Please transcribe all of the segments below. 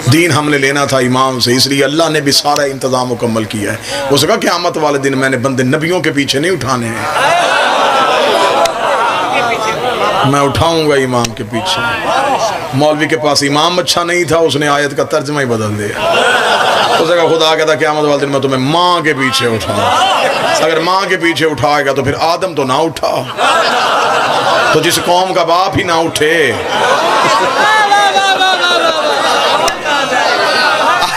दीन हमने लेना था इमाम से, इसलिए अल्लाह ने भी सारा इंतज़ाम मुकम्मल किया है। उसका क़यामत वाले दिन मैंने बंदे नबियों के पीछे नहीं उठाने हैं, मैं उठाऊंगा इमाम के पीछे। मौलवी के पास इमाम अच्छा नहीं था, उसने आयत का तर्जमा ही बदल दिया। उसका खुदा कहता क़यामत वाले दिन मैं तुम्हें माँ के पीछे उठाऊंगा। अगर माँ के पीछे उठाएगा तो फिर आदम तो ना उठा, तो जिस कौम का बाप ही ना उठे,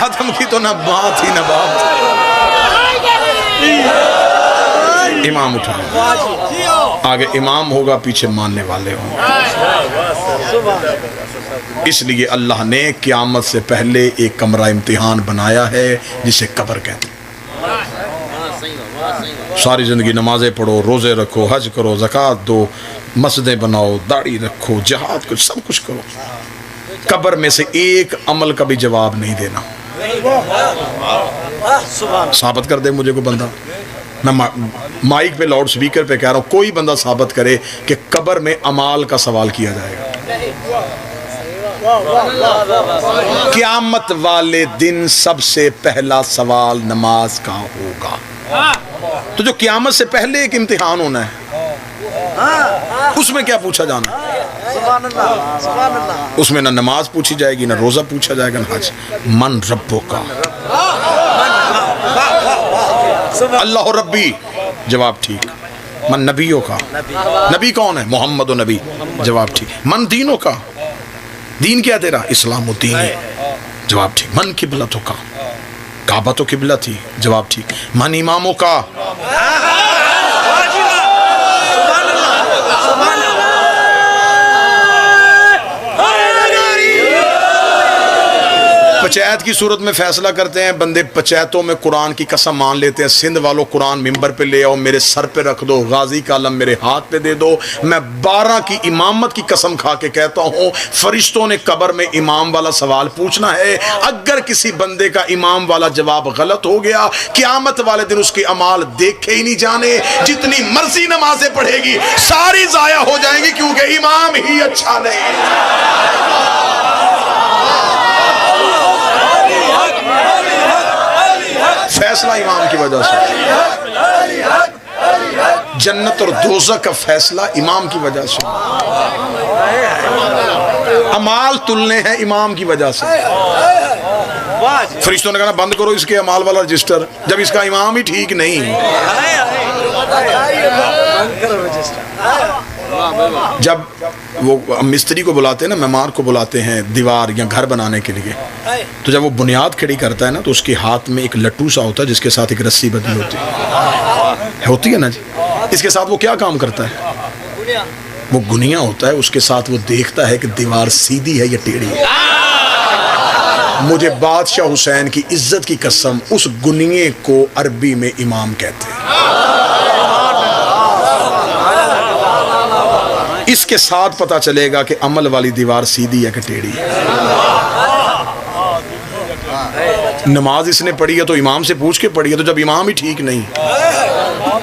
आदम की तो ना बात ही ना बाप, इमाम उठा, आगे इमाम होगा, पीछे मानने वाले होंगे। इसलिए अल्लाह ने क़यामत से पहले एक कमरा इम्तिहान बनाया है जिसे कब्र कहते हैं। सारी ज़िंदगी नमाज़ें पढ़ो, रोज़े रखो, हज करो, ज़कात दो, मस्जिदें बनाओ, दाढ़ी रखो, जिहाद कुछ सब कुछ करो, कब्र में से एक अमल का भी जवाब नहीं देना। साबित कर दे मुझे कोई बंदा, मैं माइक पे लाउड स्पीकर पे कह रहा हूँ, कोई बंदा साबित करे कि कब्र में अमाल का सवाल किया जाएगा। क़यामत वाले दिन सबसे पहला सवाल नमाज का होगा। तो जो क़यामत से पहले एक इम्तिहान होना है, उसमें क्या पूछा जाना है? उसमें ना नमाज पूछी जाएगी, ना रोजा पूछा जाएगा, ना हज। मन रब्बो का, अल्लाह रब्बी, जवाब ठीक। मन नबियों का, नबी कौन है? मोहम्मद नबी, जवाब ठीक। मन दीनों का, दीन क्या तेरा? इस्लाम दीन है, जवाब ठीक। मन किबलतों का, काबा तो किबला थी, जवाब ठीक। मन इमामों का, पंचायत की सूरत में फैसला करते हैं बंदे, पंचायतों में कुरान की कसम मान लेते हैं, सिंध वालों कुरान मिंबर पे ले आओ, मेरे सर पे रख दो, गाजी का अलम मेरे हाथ पे दे दो, मैं 12 की इमामत की कसम खा के कहता हूँ, फरिश्तों ने कब्र में इमाम वाला सवाल पूछना है। अगर किसी बंदे का इमाम वाला जवाब गलत हो गया, क़यामत वाले दिन उसके अमाल देखे ही नहीं जाने, जितनी मर्जी नमाजें पढ़ेगी सारी जाया हो जाएंगी, क्योंकि इमाम ही अच्छा नहीं। फैसला इमाम की वजह से, जन्नत और दोज़ख का फैसला इमाम की वजह से, अमाल तुलने हैं इमाम की वजह से। फरिश्तों ने कहा बंद करो इसके अमाल वाला रजिस्टर, जब इसका इमाम ही ठीक नहीं। जब वो मिस्त्री को बुलाते हैं ना, मेहमान को बुलाते हैं दीवार या घर बनाने के लिए, तो जब वो बुनियाद खड़ी करता है ना, तो उसके हाथ में एक लट्टू सा होता है जिसके साथ एक रस्सी बंधी होती है ना जी। इसके साथ वो क्या काम करता है? वो गुनिया होता है, उसके साथ वो देखता है कि दीवार सीधी है या टेढ़ी है। मुझे बादशाह हुसैन की इज्जत की कसम, उस गुनिये को अरबी में इमाम कहते हैं। इसके साथ पता चलेगा कि अमल वाली दीवार सीधी है कि टेढ़ी है। नमाज इसने पढ़ी है तो इमाम से पूछ के पढ़ी है, तो जब इमाम ही ठीक नहीं,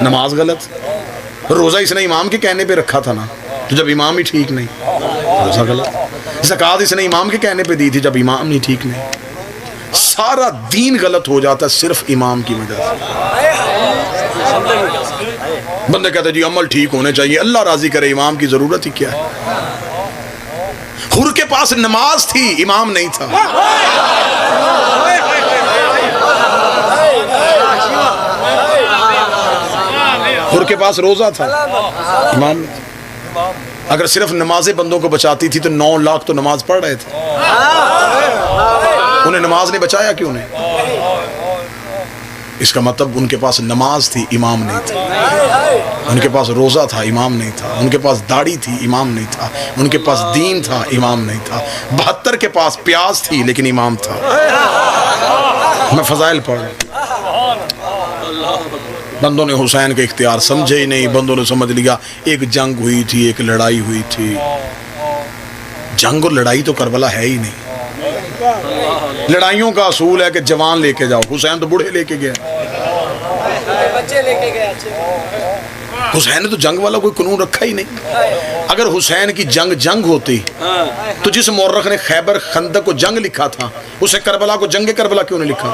नमाज गलत। रोजा इसने इमाम के कहने पे रखा था ना, तो जब इमाम ही ठीक नहीं, रोजा गलत। ज़कात इसने इमाम के कहने पे दी थी, जब इमाम ही ठीक नहीं, सारा दीन गलत हो जाता सिर्फ इमाम की वजह से। बंदे कहते जी अमल ठीक होने चाहिए, अल्लाह राजी करे, इमाम की जरूरत ही क्या है? हुर के पास नमाज थी, इमाम नहीं था। हुर के पास रोजा था, इमाम नहीं था। अगर सिर्फ नमाजें बंदों को बचाती थी तो 9 लाख तो नमाज पढ़ रहे थे, उन्हें नमाज ने बचाया क्यों नहीं? इसका मतलब उनके पास नमाज थी, इमाम नहीं था। उनके पास रोज़ा था, इमाम नहीं था। उनके पास दाढ़ी थी, इमाम नहीं था। उनके पास दीन था, इमाम नहीं था। 72 के पास प्याज थी, लेकिन इमाम था। मैं फजाइल पढ़, बंदों ने हुसैन के इख्तियार समझे ही नहीं। बंदों ने समझ लिया एक जंग हुई थी, एक लड़ाई हुई थी। जंग और लड़ाई तो करबला है ही नहीं। लड़ाइयों का असूल है कि जवान लेके जाओ, हुसैन तो बूढ़े लेके गया, बच्चे लेके गए। हुसैन ने तो जंग वाला कोई कानून रखा ही नहीं। अगर हुसैन की जंग होती तो जिस मौर्रख ने खैबर खंदक को जंग लिखा था उसे करबला को जंग करबला क्यों नहीं लिखा?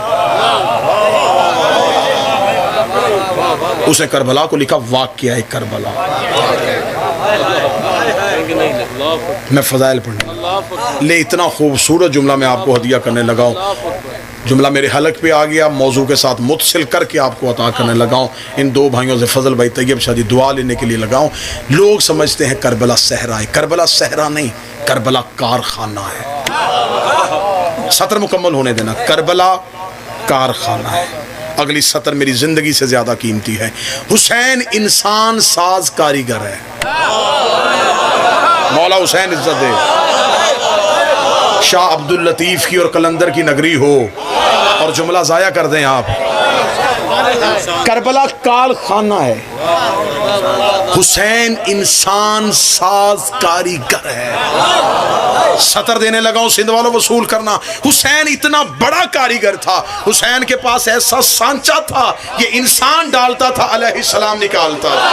उसे करबला को लिखा वाक़या करबला। मैं फजाइल पढ़ने ले इतना खूबसूरत जुमला मैं आपको हदिया करने लगा हूँ। जुमला मेरे हलक पे आ गया, मौजू के साथ मुतसिल करके आपको अता करने लगा हूँ। इन दो भाइयों से फजल भाई तैयब शाह जी दुआ लेने के लिए लगाऊँ। लोग समझते हैं करबला सहरा है, करबला सहरा नहीं, करबला कारखाना है। सतर मुकम्मल होने देना, करबला कारखाना है। अगली सतर मेरी जिंदगी से ज्यादा कीमती है। हुसैन इंसान साज कारीगर है। मौला हुसैन इज्जत दे। शाह अब्दुल लतीफ की और कलंदर की नगरी हो और जुमला जाया कर दें आप। करबला कारखाना है, हुसैन इंसान साज कारीगर है। सतर देने लगा हूं, सिंध वालों वसूल करना। हुसैन इतना बड़ा कारीगर था, हुसैन के पास ऐसा सांचा था, ये इंसान डालता था अलैहिस्सलाम निकालता था।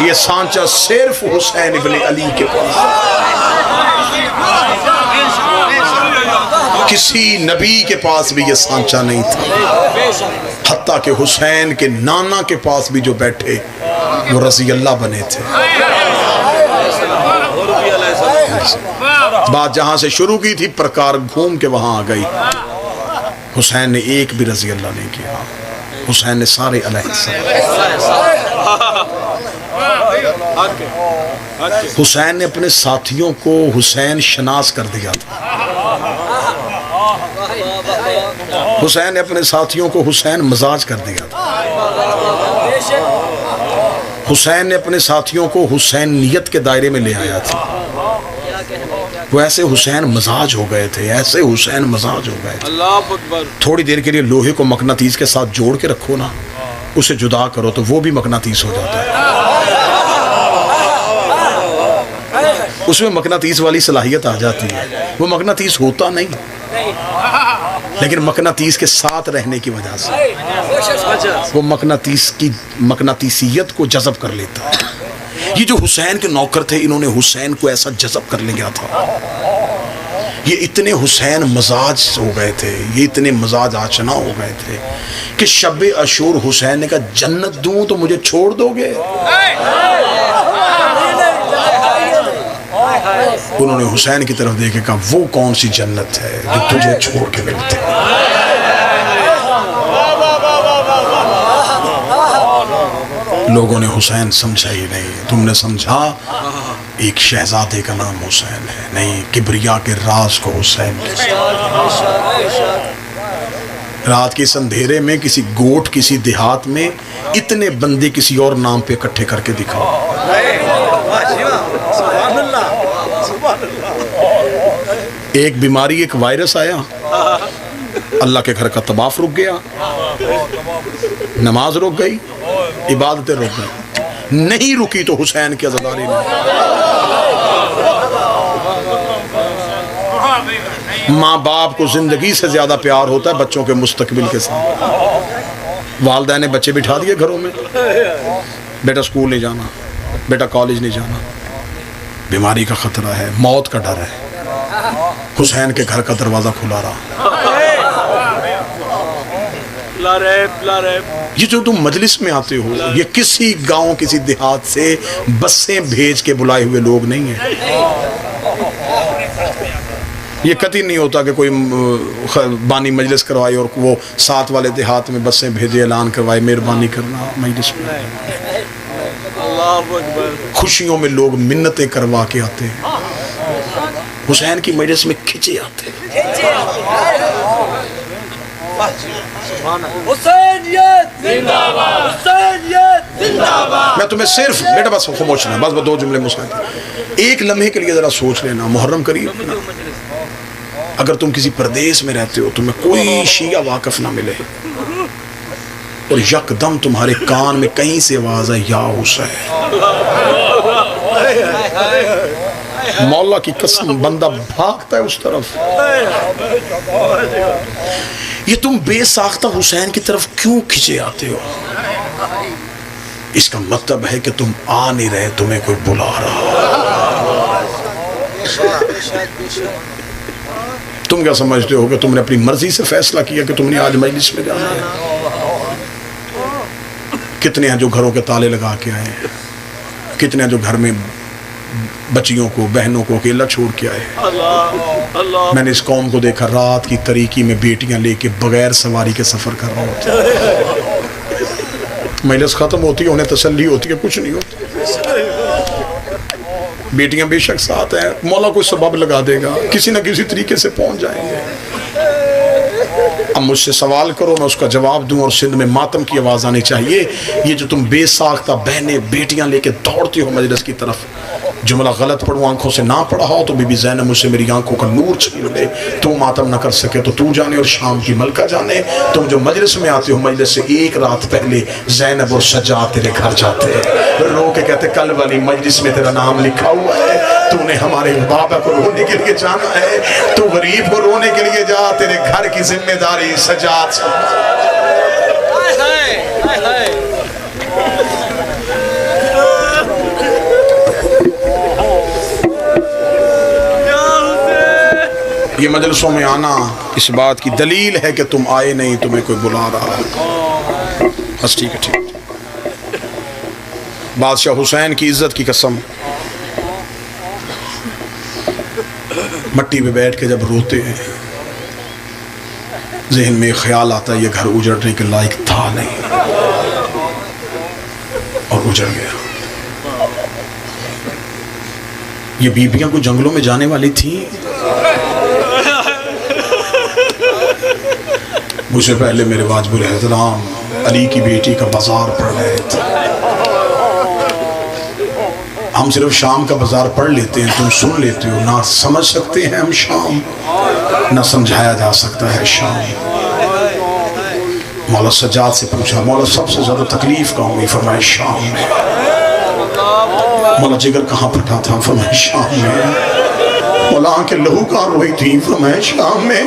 ये सांचा सिर्फ हुसैन इब्ने अली के पास, किसी नबी के पास भी ये सांचा नहीं था। हत्ता कि हुसैन के नाना के पास भी जो बैठे वो रज़ी अल्लाह बने थे। बात जहां से शुरू की थी प्रकार घूम के वहां आ गई। हुसैन ने एक भी रज़ी अल्लाह नहीं किया, हुसैन ने सारे हुसैन ने अपने साथियों को हुसैन शनास कर दिया था। हुसैन ने अपने साथियों को हुसैन मजाज कर दिया था। हुसैन ने अपने साथियों को हुसैनियत के दायरे में ले आया था। वो ऐसे हुसैन मजाज हो गए थे, ऐसे हुसैन मजाज हो गए थे। थोड़ी देर के लिए लोहे को मकनातीस के साथ जोड़ के रखो ना, उसे जुदा करो तो वो भी मकनातीस हो जाता है। उसमें मकनातीस वाली सलाहियत आ जाती है। वो मकनातीस होता नहीं, लेकिन मकनातीस के साथ रहने की वजह से वो मकनातीसियत को जज़ब कर लेता है। ये जो हुसैन के नौकर थे, इन्होंने हुसैन को ऐसा जज़ब कर लिया था। ये इतने हुसैन मजाज हो गए थे, ये इतने मजाज आशना हो गए थे कि शब अशूर हुसैन ने कहा जन्नत दूं तो मुझे छोड़ दोगे? उन्होंने हुसैन की तरफ देखे, कहा वो कौन सी जन्नत है जो तुझे छोड़ के मिलती है? लोगों ने हुसैन समझा ही नहीं। तुमने समझा एक शहजादे का नाम हुसैन है, नहीं किबरिया के राज को हुसैन के। रात के इस अंधेरे में किसी गोट, किसी देहात में इतने बंदे किसी और नाम पे इकट्ठे करके दिखाओ। एक बीमारी, एक वायरस आया, अल्लाह के घर का तवाफ रुक गया, नमाज रुक गई, इबादतें रुक गई। नहीं रुकी तो हुसैन की अज़ादारी नहीं। माँ बाप को जिंदगी से ज्यादा प्यार होता है बच्चों के मुस्तकबिल के साथ। वालिदैन ने बच्चे बिठा दिए घरों में, बेटा स्कूल नहीं जाना, बेटा कॉलेज नहीं जाना, बीमारी का खतरा है, मौत का डर है। हुसैन के घर का दरवाजा खुला रहा। ये जो तुम मजलिस में आते हो, ये किसी गांव, किसी देहात से बसें भेज के बुलाए हुए लोग नहीं हैं। ये कतई नहीं होता कि कोई बानी मजलिस करवाए और वो साथ वाले देहात में बसें भेजे, ऐलान करवाए मेहरबानी करना मजलिस में। खुशियों में लोग मिन्नतें करवा के आते हैं, हुसैन की मजलिस में खिंचे आते हैं। मैं तुम्हें सिर्फ बेटा बस खामोश ना, बस दो जुमले मुस्कुराते। एक लम्हे के लिए जरा सोच लेना, मुहर्रम करीब ना, अगर तुम किसी प्रदेश में रहते हो, तुम्हें कोई शिया वाकिफ ना मिले और यकदम तुम्हारे कान में कहीं से आवाज है या हुसैन, मौला की कसम बंदा भागता है उस तरफ। ये तुम बेसाख्ता हुसैन की तरफ क्यों खिंचे आते हो? इसका मतलब है कि तुम आ नहीं रहे, तुम्हें कोई बुला रहा। तुम क्या समझते हो कि तुमने अपनी मर्जी से फैसला किया कि तुमने आज मजलिस में जाना है? कितने हैं जो घरों के ताले लगा के आए हैं, कितने हैं जो घर में बच्चियों को, बहनों को अकेला छोड़ के आए। मैंने इस कौम को देखा रात की तरीकी में बेटियां लेके बगैर सवारी के सफर कर रहे होते। मजलिस खत्म होती है, उन्हें तसल्ली होती है, कुछ नहीं होता। बेटियां बेशक साथ हैं, मौला कोई सबब लगा देगा, किसी न किसी तरीके से पहुंच जाएंगे। अब मुझसे सवाल करो, मैं उसका जवाब दूं और सिंध में मातम की आवाज आनी चाहिए। ये जो तुम बेसाख्ता बहनें बेटियां लेके दौड़ती हो मजलिस की तरफ, जुमला गलत पढ़ूं, आंखों से ना पढ़ा हो तो बीबी ज़ैनब मुझसे मेरी आंखों का नूर छीन ले। तू मातम ना कर सके तो तू जाने और शाम की मलका जाने। तुम जो मजलिस में आते हो, मजलिस से एक रात पहले ज़ैनब और सज्जाद तेरे घर जाते हैं, रो के कहते कल वाली मजलिस में तेरा नाम लिखा हुआ है, तूने हमारे बाबा को रोने के लिए जाना है, तू गरीब को रोने के लिए जा, तेरे घर की जिम्मेदारी सज्जाद से। ये मजलिसों में आना इस बात की दलील है कि तुम आए नहीं, तुम्हें कोई बुला रहा है। बस ठीक है, ठीक। बादशाह हुसैन की इज्जत की कसम, मट्टी पे बैठ के जब रोते हैं, जहन में ख्याल आता है ये घर उजड़ने के लायक था नहीं और उजड़ गया। ये बीबियां को जंगलों में जाने वाली थी। मुझसे पहले मेरे वाजिबुल एहतराम अली की बेटी का बाजार पढ़ रहे थे। हम सिर्फ शाम का बाजार पढ़ लेते हैं, तुम सुन लेते हो, ना समझ सकते हैं हम शाम, ना समझाया जा सकता है शाम। मौला सज्जाद से पूछा, मौला सबसे ज्यादा तकलीफ कहाँ हुई? फरमाए शाम में। मौला जिगर कहाँ फटा था? फरमाए शाम में। मौला आंखें लहू कहाँ रोई थी? फरमाए शाम में।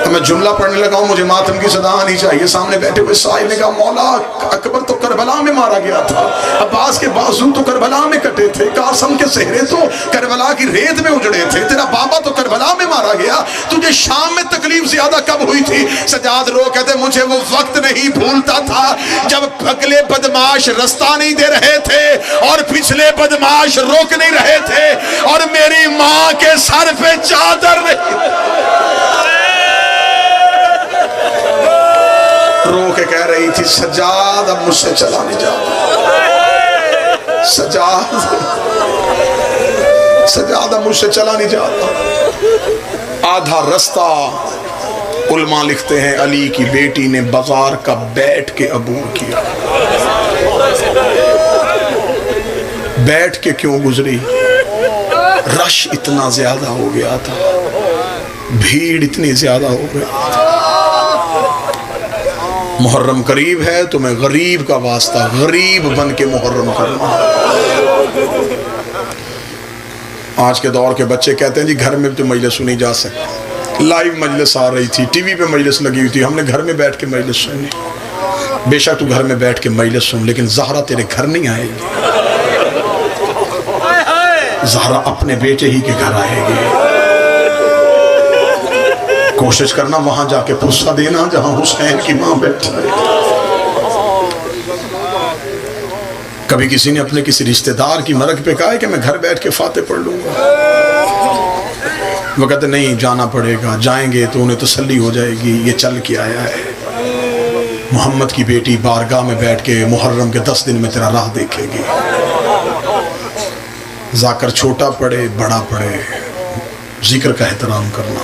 मैं जुमला पढ़ने लगा हूं, मुझे मातम की सदा आनी चाहिए। सामने बैठे हुए साहिब ने कहा, मौला अकबर तो करबला में मारा गया था, अब्बास के बाजू तो करबला में कटे थे, कासम के सेहरे तो करबला की रेत में उजड़े थे, तेरा बाबा तो करबला में मारा गया, तुझे शाम में तकलीफ ज्यादा कब हुई थी? सज्जाद रो कहते, मुझे वो वक्त नहीं भूलता था जब अगले बदमाश रास्ता नहीं दे रहे थे और पिछले बदमाश रोक नहीं रहे थे और मेरी माँ के सर पे चादर नहीं। रो के कह रही थी, सज्जाद अब मुझसे चला नहीं जाता, सज्जाद अब मुझसे चला नहीं जाता। आधा रास्ता उलमा लिखते हैं अली की बेटी ने बाजार का बैठ के अबूर किया। बैठ के क्यों गुजरी? रश इतना ज्यादा हो गया था, भीड़ इतनी ज्यादा हो गई। मुहर्रम करीब है, तुम्हें गरीब का वास्ता, गरीब बन के मुहर्रम करना। आज के दौर के बच्चे कहते हैं जी घर में भी तो मजलिस सुनी जा सकती। लाइव मजलिस आ रही थी, टीवी पे मजलिस लगी हुई थी, हमने घर में बैठ के मजलिस सुनी। बेशक तू घर में बैठ के मजलिस सुन, लेकिन ज़हरा तेरे घर नहीं आएगी। ज़हरा अपने बेटे ही के घर आएगी। कोशिश करना वहां जाके पुस्सा देना जहां हुसैन की मां बैठी है। कभी किसी ने अपने किसी रिश्तेदार की मरग पे कहा है कि मैं घर बैठ के फाते पढ़ लूंगा, वो कहते नहीं जाना पड़ेगा, जाएंगे तो उन्हें तसल्ली हो जाएगी ये चल के आया है। मोहम्मद की बेटी बारगाह में बैठ के मुहर्रम के 10 दिन में तेरा राह देखेगी। जाकर छोटा पढ़े बड़ा पढ़े, जिक्र का एहतराम करना।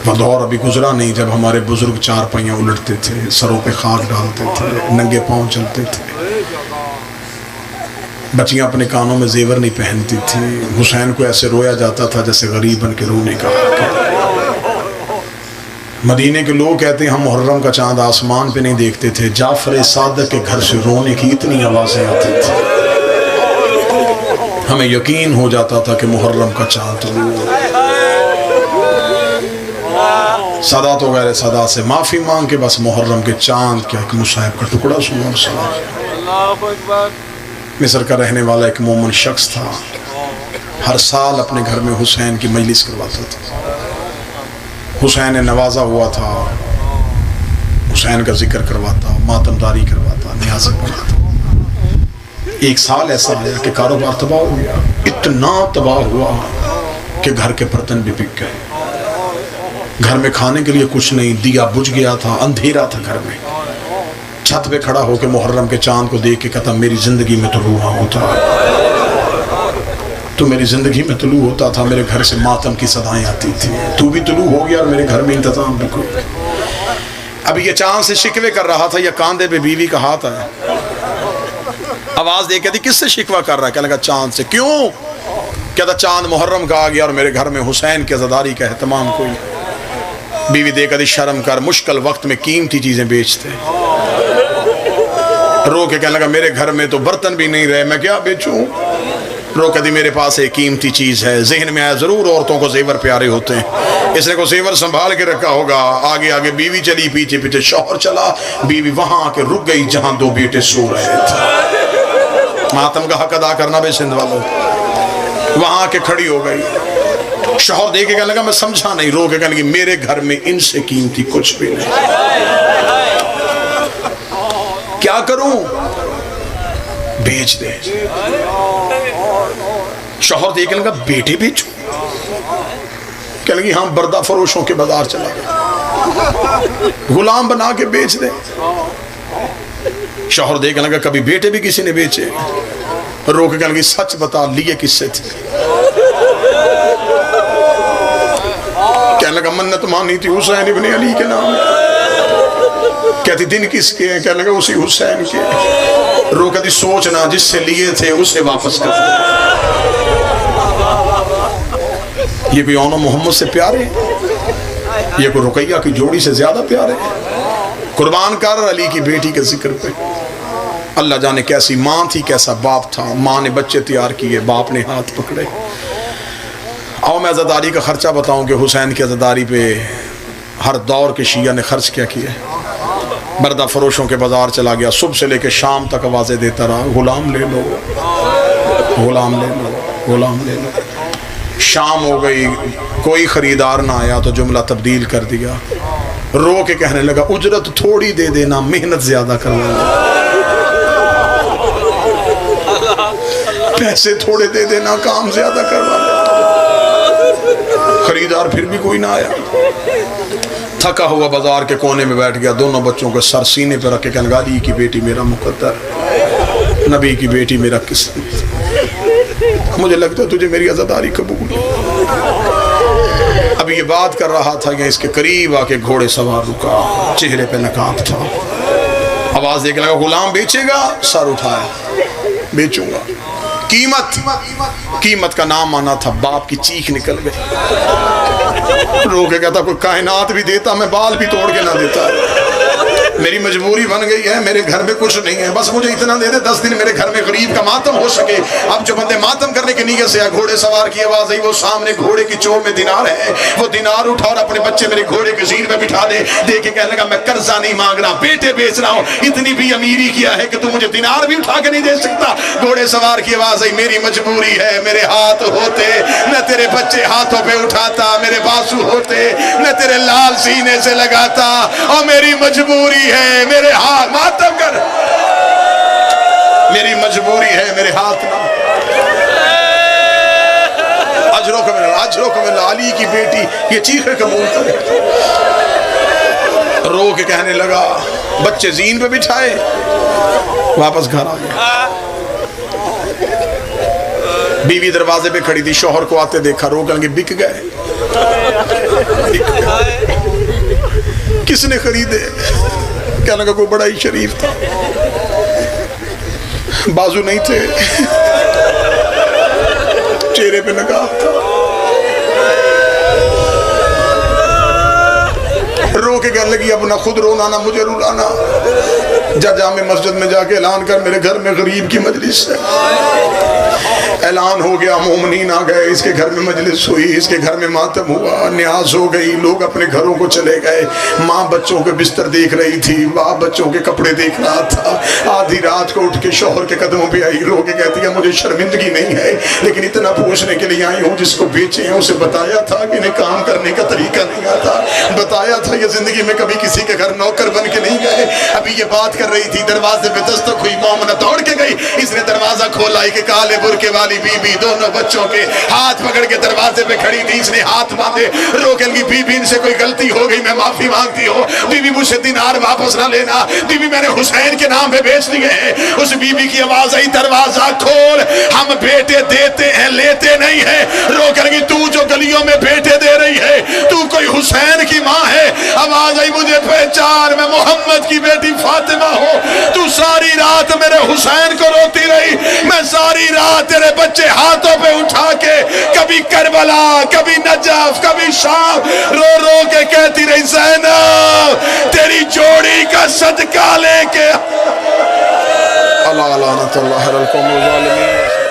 वह दौर अभी गुजरा नहीं जब हमारे बुजुर्ग चार पहियां उलटते थे, सरों पे खाक डालते थे, नंगे पांव चलते थे, बच्चियां अपने कानों में जेवर नहीं पहनती थी। हुसैन को ऐसे रोया जाता था जैसे गरीब बन के रोने का। मदीने के लोग कहते हैं हम मुहर्रम का चांद आसमान पे नहीं देखते थे, जाफर सादक के घर से रोने की इतनी आवाजें आती थी, हमें यकीन हो जाता था कि मुहर्रम का चांद रो। सदा तो गैर सदा से माफ़ी मांग के बस मुहर्रम के चांद का एक मुसाहिब का टुकड़ा सुना। मिस्र का रहने वाला एक मोमिन शख्स था, हर साल अपने घर में हुसैन की मजलिस करवाता था। हुसैन ने नवाजा हुआ था, हुसैन का जिक्र करवाता, मातमदारी करवाता, नियाज़ें पढ़ाता। एक साल ऐसा आया कि कारोबार तबाह हो गया, इतना तबाह हुआ कि घर के बर्तन भी बिक गए। घर में खाने के लिए कुछ नहीं, दिया बुझ गया था, अंधेरा था घर में। छत पे खड़ा होकर मुहर्रम के चांद को देख के कहता, मेरी जिंदगी में तुलू होता, तो मेरी जिंदगी में तुलू होता था, मेरे घर से मातम की सदाएं आती थी, तू भी तुलू हो गया और मेरे घर में इंतजाम भी कोई। अभी ये चांद से शिकवे कर रहा था, या कांधे पे बीवी का हाथ आया, आवाज दे कहती, किससे शिकवा कर रहा है? कहने लगा, चांद से। क्यों? कहता, चांद मुहर्रम का आ गया और मेरे घर में हुसैन की अज़ादारी का एहतमाम कोई। बीवी दे कहती, शर्म कर, मुश्किल वक्त में कीमती चीजें बेचते। रो के कहने लगा, मेरे घर में तो बर्तन भी नहीं रहे, मैं क्या बेचूं? रो कहती, मेरे पास एक कीमती चीज है। जहन में आया, जरूर औरतों को जेवर प्यारे होते हैं, इसने को जेवर संभाल के रखा होगा। आगे आगे बीवी चली, पीछे पीछे शौहर चला। बीवी वहां आके रुक गई जहां दो बेटे सो रहे थे। मातम का हक अदा करना बे सिंध वालों। वहां आके खड़ी हो गई। शौहर देख के कहने लगा, मैं समझा नहीं। रो के कहने लगी, मेरे घर में इनसे कीमती कुछ भी नहीं, क्या करूं? बेच दे। शौहर देखने लगा, बेटे बेचूं? कहने लगी, हाँ, बर्दा फरोशों के बाजार चला गया, गुलाम बना के बेच दे। शौहर देखने लगा, कभी बेटे भी किसी ने बेचे? रो के कहने लगी, सच बता, लिए किससे थे? कहने लगा, मन्नत मानी थी हुसैन इब्ने अली के नाम। कहती, दिन किसके हैं? कहने लगा, उसी हुसैन के। रो कहती, सोचना, जिससे लिए थे उसे वापस कर दे। ये कोई औनो मोहम्मद से प्यारे, ये कोई रुकैया की जोड़ी से ज्यादा प्यारे। कुर्बान कर अली की बेटी के जिक्र पे। अल्लाह जाने कैसी माँ थी, कैसा बाप था। माँ ने बच्चे तैयार किए, बाप ने हाथ पकड़े। आओ मैं अज़ादारी का खर्चा बताऊं कि हुसैन की अज़ादारी पे हर दौर के शिया ने खर्च क्या किया। बर्दा फरोशों के बाजार चला गया, सुबह से लेकर शाम तक आवाज़ें देता रहा, गुलाम ले लो, गुलाम ले लो, गुलाम ले लो। शाम हो गई, कोई खरीदार ना आया तो जुमला तब्दील कर दिया। रो के कहने लगा, उजरत थोड़ी दे देना, मेहनत ज्यादा करवाना, पैसे थोड़े दे देना, काम ज्यादा करवाना। खरीदार फिर भी कोई ना आया। थका हुआ बाजार के कोने में बैठ गया, दोनों बच्चों को सर सीने पर रख के कहने लगा, अली की बेटी मेरा मुकद्दर, नबी की बेटी मेरा किस्मत, मुझे लगता है तुझे मेरी अज़ादारी कबूल। अब ये बात कर रहा था कि इसके करीब आके घोड़े सवार रुका, चेहरे पे नकाब था। आवाज देके लगा, गुलाम बेचेगा? सर उठाया, बेचूंगा। कीमत, कीमत का नाम आना था। बाप की चीख निकल गई। रो के कहता, कोई कायनात भी देता, मैं बाल भी तोड़ के ना देता। मेरी मजबूरी बन गई है, मेरे घर में कुछ नहीं है, बस मुझे इतना दे दे, 10 दिन मेरे घर में गरीब का मातम हो सके। अब जो बंदे मातम करने की नीयत से आए, घोड़े सवार की आवाज आई, वो सामने घोड़े की चोट में दिनार है, वो दिनार उठा और अपने बच्चे मेरे घोड़े के ज़ीर पे बिठा दे। देख के कहने लगा, मैं कर्जा नहीं मांग रहा, बेटे बेच रहा हूँ, इतनी भी अमीरी किया है कि तू मुझे दिनार भी उठा के नहीं दे सकता। घोड़े सवार की आवाज आई, मेरी मजबूरी है, मेरे हाथ होते न तेरे बच्चे हाथों पे उठाता, मेरे बाजू होते न तेरे लाल सीने से लगाता, और मेरी मजबूरी है, मेरे हाथ मातम कर, मेरी मजबूरी है, मेरे हाथ ना। अजरो कमिल अली की बेटी ये चीखे कबूल करे। रो के कहने लगा, बच्चे जीन पे बिठाए, वापस घर आ गया। बीवी दरवाजे पे खड़ी थी, शौहर को आते देखा, रो के बिक गए। किसने खरीदे? कहने लगा, कोई बड़ा ही शरीफ था, बाजू नहीं थे, चेहरे पे नकाब था। रो के कहने लगी, अब ना खुद रोना ना मुझे रुलाना, जा जामे मस्जिद में जाके ऐलान कर, मेरे घर में गरीब की मजलिस है। ऐलान हो गया, मोमिनीन आ गए, इसके घर में मजलिस हुई, इसके घर में मातम हुआ, न्याज हो गई, लोग अपने घरों को चले गए। माँ बच्चों के बिस्तर देख रही थी, बाप बच्चों के कपड़े देख रहा था। आधी रात को उठ के शौहर के कदमों पे आई, रो के कहती है मुझे शर्मिंदगी नहीं है, लेकिन इतना पूछने के लिए आई हूँ जिसको बेचे हैं उसे बताया था कि इन्हें काम करने का तरीका नहीं आता, बताया था ये जिंदगी में कभी किसी के घर नौकर बन के नहीं गए। अभी ये बात कर रही थी, दरवाजे पे दस्तक हुई, मोमना दौड़ के गई, इसने दरवाजा खोला, कि काले बुरके वाली बीबी दोनों बच्चों के हाथ पकड़ के दरवाजे पे खड़ी थी। इसने हाथ बांधे, रोके लगी, बीबी इनसे कोई गलती हो गई, मैं माफी मांगती हूँ, बीबी मुझसे दिनार वापस ना लेना, बीबी मैंने हुसैन के नाम पे बेच दिए हैं। उस बीबी की आवाज आई, दरवाजा खोल, हम बेटे देते हैं लेते नहीं है। रोके लगी, तू जो गलियों में बेटे दे रही है, तू कोई हुसैन की माँ है? आवाज आई, मुझे पहचान, मैं मोहम्मद की बेटी फातिमा हूँ। तू सारी रात मेरे हुसैन को रोती रही, मैं सारी रात तेरे बच्चे हाथों पे उठा के कभी करबला, कभी नजफ, कभी शाम रो रो के कहती रही, ज़ैनब तेरी जोड़ी का सदका लेके। अल्लाह लानत अल्लाह अलल कौम ज़ालिमीन।